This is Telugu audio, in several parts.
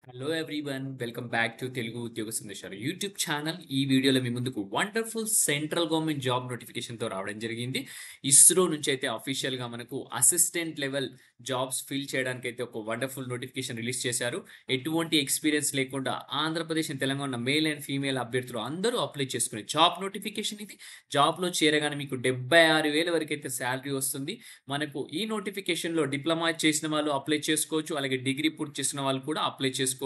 Hello everyone welcome back to Telugu ఉద్యోగ సందేశాలు యూట్యూబ్ ఛానల్. ఈ వీడియోలో మీ ముందుకు వండర్ఫుల్ సెంట్రల్ గవర్నమెంట్ జాబ్ నోటిఫికేషన్తో రావడం జరిగింది. ఇస్రో నుంచి అయితే అఫీషియల్గా మనకు అసిస్టెంట్ లెవెల్ జాబ్స్ ఫిల్ చేయడానికి అయితే ఒక వండర్ఫుల్ నోటిఫికేషన్ రిలీజ్ చేశారు. ఎటువంటి ఎక్స్పీరియన్స్ లేకుండా Andhra Pradesh and Telangana male and female అభ్యర్థులు అందరూ అప్లై చేసుకునే జాబ్ నోటిఫికేషన్ ఇది. జాబ్లో చేరగానే మీకు 76,000 వరకు అయితే శాలరీ వస్తుంది. మనకు ఈ నోటిఫికేషన్లో డిప్లొమా చేసిన వాళ్ళు అప్లై చేసుకోవచ్చు, అలాగే డిగ్రీ పూర్తి చేసిన వాళ్ళు కూడా అప్లై చేసుకోవచ్చు.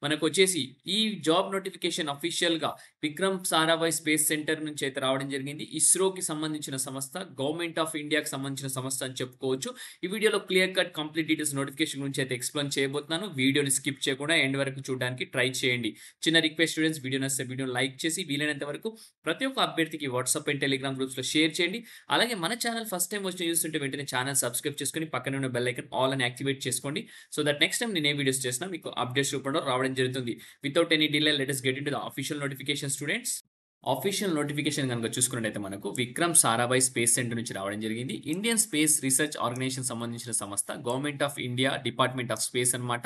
మనకు వచ్చేసి ఈ జాబ్ నోటిఫికేషన్ అఫీషియల్గా విక్రమ్ సారాభాయ్ స్పేస్ సెంటర్ నుంచి అయితే రావడం జరిగింది. ఇస్రోకి సంబంధించిన సంస్థ, గవర్నమెంట్ ఆఫ్ ఇండియాకి సంబంధించిన సంస్థ అని చెప్పుకోవచ్చు. ఈ వీడియోలో clear cut complete details notification గురించి అయితే ఎక్స్ప్లెయిన్ చేయబోతున్నాను. వీడియోని స్కిప్ చేయకుండా ఎండ్ వరకు చూడడానికి ట్రై చేయండి. చిన్న రిక్వెస్ట్ స్టూడెంట్స్, వీడియో నచ్చితే వీడియోని లైక్ చేసి వీలైనంత వరకు ప్రతి ఒక్క అభ్యర్థికి వాట్సాప్ అండ్ టెలిగ్రామ్ గ్రూప్స్లో షేర్ చేయండి. అలాగే మన ఛానల్ ఫస్ట్ టైం వచ్చి చూస్తుంటే వెంటనే ఛానల్ సబ్స్క్రైబ్ చేసుకొని పక్కన ఉన్న బెల్ ఐకాన్ ఆల్ అని యాక్టివేట్ చేసుకోండి. సో దట్ నెక్స్ట్ టైం నేను ఏ వీడియోస్ చేసినా మీకు అప్డేట్స్ రూపంలో రావడం జరుగుతుంది. Without any delay let us get into the official notification students. Official notification కనుక చూసుకున్నట్టయితే మనకు విక్రమ్ సారాభాయ్ స్పేస్ సెంటర్ నుంచి రావడం జరిగింది. ఇండియన్ స్పేస్ రీసెర్చ్ ఆర్గనైజేషన్ సంబంధించిన సంస్థ, government of India department of space అనమాట.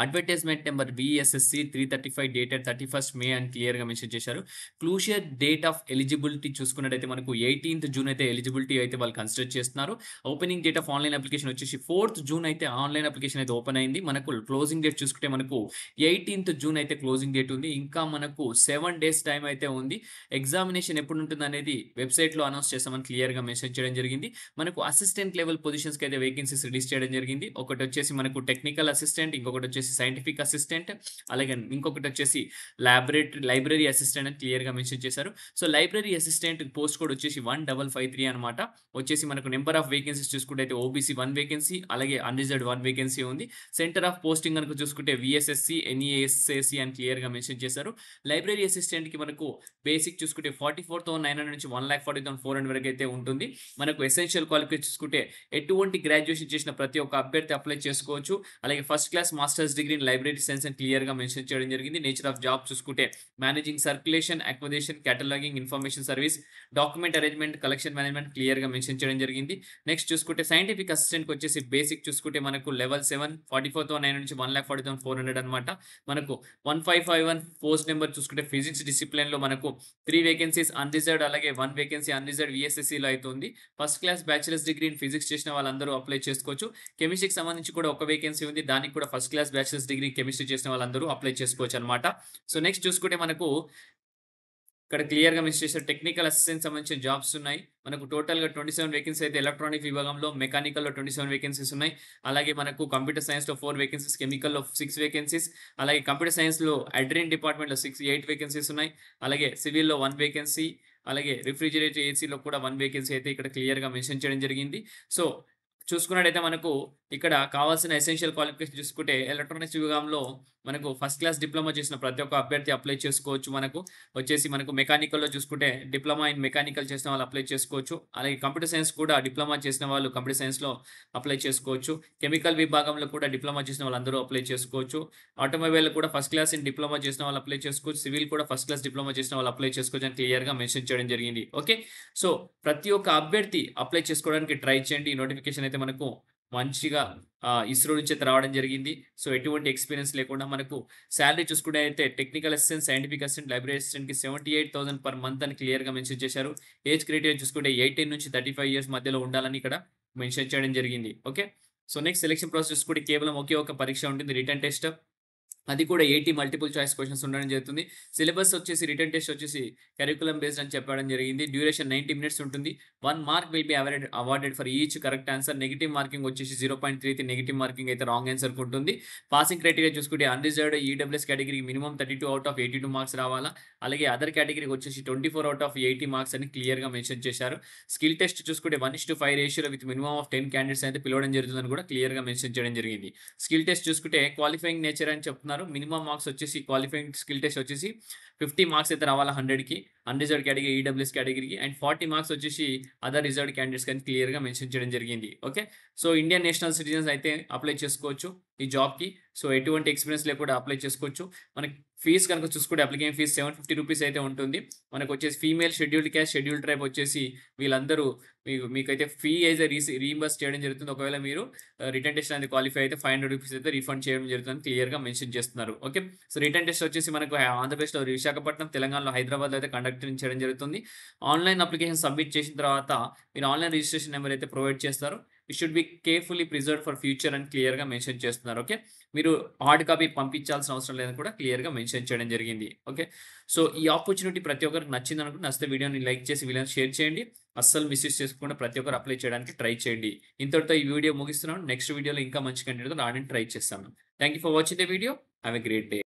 Advertisement number VSSC 335 dated 31st May అని క్లియర్గా మెన్షన్ చేశారు. క్లూషియర్ డేట్ ఆఫ్ ఎలిజిబిలిటీ చూసుకున్నట్టయితే మనకు 18th June అయితే ఎలిజిబిలిటీ అయితే వాళ్ళు కన్సిడర్ చేస్తున్నారు. Opening date of online application వచ్చేసి 4th June అయితే ఆన్లైన్ అప్లికేషన్ అయితే ఓపెన్ అయింది. మనకు క్లోజింగ్ డేట్ చూసుకుంటే మనకు 18th June అయితే క్లోజింగ్ డేట్ ఉంది. ఇంకా మనకు 7 days టైం అయితే ఉంది. ఎగ్జామినేషన్ ఎప్పుడు ఉంటుంది అనేది వెబ్సైట్లో అనౌన్స్ చేస్తామని క్లియర్గా మెన్షన్ చేయడం జరిగింది. మనకు అసిస్టెంట్ లెవెల్ పొజిషన్స్కి అయితే వేకెన్సీస్ రిలీజ్ చేయడం జరిగింది. ఒకటి వచ్చేసి మనకు టెక్నికల్ అసిస్టెంట్, ఇంకొకటి వచ్చేసి సైంటిఫిక్ అసిస్టెంట్, అలాగే ఇంకొకటి వచ్చేసి లైబ్రరీ అసిస్టెంట్ అని క్లియర్గా మెన్షన్ చేశారు. So library assistant post code వచ్చేసి 1553 అనమాట. వచ్చేసి మనకు నెంబర్ ఆఫ్ వేకెన్సీస్ చూసుకుంటే అయితే ఓబీసీ 1 వేకెన్సీ, అలాగే అన్రిజర్వ్డ్ 1 వేకెన్సీ ఉంది. సెంటర్ ఆఫ్ పోస్టింగ్ కనుక చూసుకుంటే VSSC NESAC అని క్లియర్గా మెన్షన్ చేశారు. లైబ్రరీ అసిస్టెంట్కి మనకు బేసిక్ చూసుకుంటే 44,900 నుంచి 1,40,400 వరకు అయితే ఉంటుంది. మనకు ఎసెన్షియల్ క్వాలిఫికేషన్ చూసుకుంటే ఎటువంటి గ్రాడ్యుయేషన్ చేసిన ప్రతి ఒక్క అభ్యర్థి అప్లై చేసుకోవచ్చు. అలాగే first class masters degree in library science అని క్లియర్గా మెన్షన్ చేయడం జరిగింది. నేచర్ ఆఫ్ జాబ్ చూసుకుంటే managing circulation, acquisition, cataloguing, information service, document arrangement, collection management క్లియర్గా మెన్షన్ చేయడం జరిగింది. నెక్స్ట్ చూసుకుంటే సైంటిఫిక్ అసిస్టెంట్కి వచ్చేసి బేసిక్ చూసుకుంటే మనకు లెవెల్ 7 44,900 నుంచి 1,40,400 అనమాట. మనకు 1551 పోస్ట్ నెంబర్ చూసుకుంటే ఫిజిక్స్ డిసిప్లిన్లో మనకు 3 వేకెన్సీస్ అన్రిజర్వ్డ్, అలాగే 1 వేకెన్సీ అన్రిజర్వ్డ్ VSSCలో అయితే ఉంది. First class bachelors degree in physics చేసిన వాళ్ళందరూ అప్లై చేసుకోవచ్చు. కెమిస్ట్రీకి సంబంధించి కూడా ఒక వేకెన్సీ ఉంది. దానికి కూడా first class bachelors degree chemistry చేసిన వాళ్ళందరూ అప్లై చేసుకోవచ్చు అనమాట. సో నెక్స్ట్ చూసుకుంటే మనకు ఇక్కడ క్లియర్‌గా మెన్షన్ చేశారు. టెక్నికల్ అసిస్టెంట్ సంబంధించిన జాబ్స్ ఉన్నాయి. మనకు టోటల్‌గా 27 వేకెన్సీ అయితే ఎలక్ట్రానిక్ విభాగంలో, మెకానికల్‌లో 27 వేకెన్సీస్ ఉన్నాయి. అలాగే మనకు కంప్యూటర్ సైన్స్‌లో 4 వేకెన్సీస్, కెమికల్‌లో 6 వేకెన్సీస్, అలాగే కంప్యూటర్ సైన్స్‌లో అడ్రిన్ డిపార్ట్మెంట్‌లో 8 వేకెన్సీస్ ఉన్నాయి. అలాగే సివిల్‌లో 1 వేకెన్సీ, అలాగే రిఫ్రిజిరేటర్ ఏసీలో కూడా 1 వేకెన్సీ అయితే ఇక్కడ క్లియర్‌గా మెన్షన్ చేయడం జరిగింది. సో చూసుకున్నట్టయితే మనకు ఇక్కడ కావాల్సిన ఎసెన్షియల్ క్వాలిఫికేషన్ చూసుకుంటే ఎలక్ట్రానిక్స్ విభాగంలో మనకు ఫస్ట్ క్లాస్ డిప్లొమా చేసిన ప్రతి ఒక్క అభ్యర్థి అప్లై చేసుకోవచ్చు. మనకు మెకానికల్‌లో చూసుకుంటే డిప్లొమా ఇన్ మెకానికల్ చేసిన వాళ్ళు అప్లై చేసుకోవచ్చు. అలాగే కంప్యూటర్ సైన్స్ కూడా డిప్లొమా చేసిన వాళ్ళు కంప్యూటర్ సైన్స్‌లో అప్లై చేసుకోవచ్చు. కెమికల్ విభాగంలో కూడా డిప్లొమా చేసిన వాళ్ళందరూ అప్లై చేసుకోవచ్చు. ఆటోమొబైల్ కూడా ఫస్ట్ క్లాస్ ఇన్ డిప్లొమా చేసిన వాళ్ళు అప్లై చేసుకోవచ్చు. సివిల్ కూడా ఫస్ట్ క్లాస్ డిప్లొమా చేసిన వాళ్ళు అప్లై చేసుకోవచ్చు అని క్లియర్‌గా మెన్షన్ చేయడం జరిగింది. ఓకే. సో ప్రతి ఒక్క అభ్యర్థి అప్లై చేసుకోవడానికి ట్రై చేయండి. ఈ నోటిఫికేషన్ అయితే మనకు మంచిగా ఇస్రో నుంచి అయితే రావడం జరిగింది. సో ఎటువంటి ఎక్స్‌పీరియన్స్ లేకుండా మనకు సాలరీ చూసుకుంటే అయితే technical assistant, scientific assistant, library అసిస్టెంట్‌కి 78,000 పర్ మంత్ అని క్లియర్‌గా మెన్షన్ చేశారు. ఏజ్ క్రైటీరియా చూసుకుంటే 18 నుంచి 35 ఇయర్స్ మధ్యలో ఉండాలని ఇక్కడ మెన్షన్ చేయడం జరిగింది. Okay. So next selection process చూసుకుంటే కేవలం ఒకే ఒక పరీక్ష ఉంటుంది, రిటన్ టెస్ట్. అది కూడా 80 మల్టిపుల్ చాయిస్ క్వెషన్స్ ఉండడం జరుగుతుంది. సిలబస్ వచ్చేసి రిటన్ టెస్ట్ వచ్చేసి కరిక్యులమ్ బేస్డ్ అని చెప్పడం జరిగింది. డ్యూరేషన్ 90 మినిట్స్ ఉంటుంది. 1 mark will be awarded for each correct answer. Negative marking వచ్చేసి 0.33 నెగెటివ్ మార్కింగ్ అయితే రాంగ్ ఆన్సర్‌కి ఉంటుంది. పాసింగ్ క్రైటీరియా చూసుకుంటే అన్రిజర్వ్డ్ ఈడబ్ల్యూఎస్ కేటగిరీకి మినిమమ్ 32 ఔట్ ఆఫ్ 82 మార్క్స్ రావాలా. అలాగే అదర్ కేటగిరీకి వచ్చేసి 24 ఔట్ ఆఫ్ 80 మార్క్స్ అని క్లియర్‌గా మెన్షన్ చేశారు. స్కిల్ టెస్ట్ చూసుకుంటే 1:5 రేషియోలో విత్ మినిమమ్ ఆఫ్ 10 క్యాండిడేట్స్ అయితే పిలవడం జరుగుతుందని కూడా క్లియర్‌గా మెన్షన్ చేయడం జరిగింది. స్కిల్ టెస్ట్ చూసుకుంటే క్వాలిఫైయింగ్ నేచర్ అని చెప్తున్నారు. మినిమమ్ మార్క్స్ వచ్చేసి క్వాలిఫైయింగ్ స్కిల్ టెస్ట్ వచ్చేసి 50 మార్క్స్ అయితే రావాలా 100కి. అన్‌రిజర్వ్డ్ కేటగిరీ, ఈడబ్ల్యూఎస్ కేటగిరీకి అండ్ 40 మార్క్స్ వచ్చేసి అదర్ రిజర్వ్డ్ క్యాండిడేట్స్‌కి అని క్లియర్‌గా మెన్షన్ చేయడం జరిగింది. Okay. So, Indian national citizens అయితే అప్లై చేసుకోవచ్చు ఈ జాబ్‌కి. సో, ఎటువంటి ఎక్స్‌పీరియన్స్ లేకుండా అప్లై చేసుకోవచ్చు. మనకి ఫీస్ కనుక చూసుకుంటే అప్లికేషన్ ఫీస్ ₹750 అయితే ఉంటుంది. మనకొచ్చేసి female scheduled caste, scheduled tribe వచ్చేసి వీళ్ళందరూ మీకైతే ఫీ అయితే రీయింబర్స్ చేయడం జరుగుతుంది. ఒకవేళ మీరు రిటన్ టెస్ట్ అనేది క్వాలిఫై అయితే ₹500 అయితే రీఫండ్ చేయడం జరుగుతుందని క్లియర్‌గా మెన్షన్ చేస్తున్నారు. ఓకే. సో, రిటన్ టెస్ట్ వచ్చేసి మనకు ఆంధ్రప్రదేశ్‌లో విశాఖపట్నం, తెలంగాణలో హైదరాబాద్‌లో అయితే కండక్ట్ చేయడం జరుగుతుంది. ఆన్‌లైన్ అప్లికేషన్ సబ్మిట్ చేసిన తర్వాత మీరు ఆన్‌లైన్ రిజిస్ట్రేషన్ నెంబర్ అయితే ప్రొవైడ్ చేస్తారు. It should be carefully preserved for future అని క్లియర్‌గా మెన్షన్ చేస్తున్నారు. ఓకే. మీరు హార్డ్ కాపీ పంపించాల్సిన అవసరం లేదని కూడా క్లియర్‌గా మెన్షన్ చేయడం జరిగింది. ఓకే. సో, ఈ ఆపర్చునిటీ ప్రతి ఒక్కరికి నచ్చిందనుకుంటే నచ్చితే వీడియోని లైక్ చేసి వీళ్ళని షేర్ చేయండి. అస్సలు మిస్‌యూజ్ చేసుకోకుండా ప్రతి ఒక్కరు అప్లై చేయడానికి ట్రై చేయండి. ఇంతటితో ఈ వీడియో ముగిస్తున్నాను. నెక్స్ట్ వీడియోలో ఇంకా మంచి కంటెంట్‌తో రావడానికి ట్రై చేస్తాను. Thank you for watching the video. Have a great day.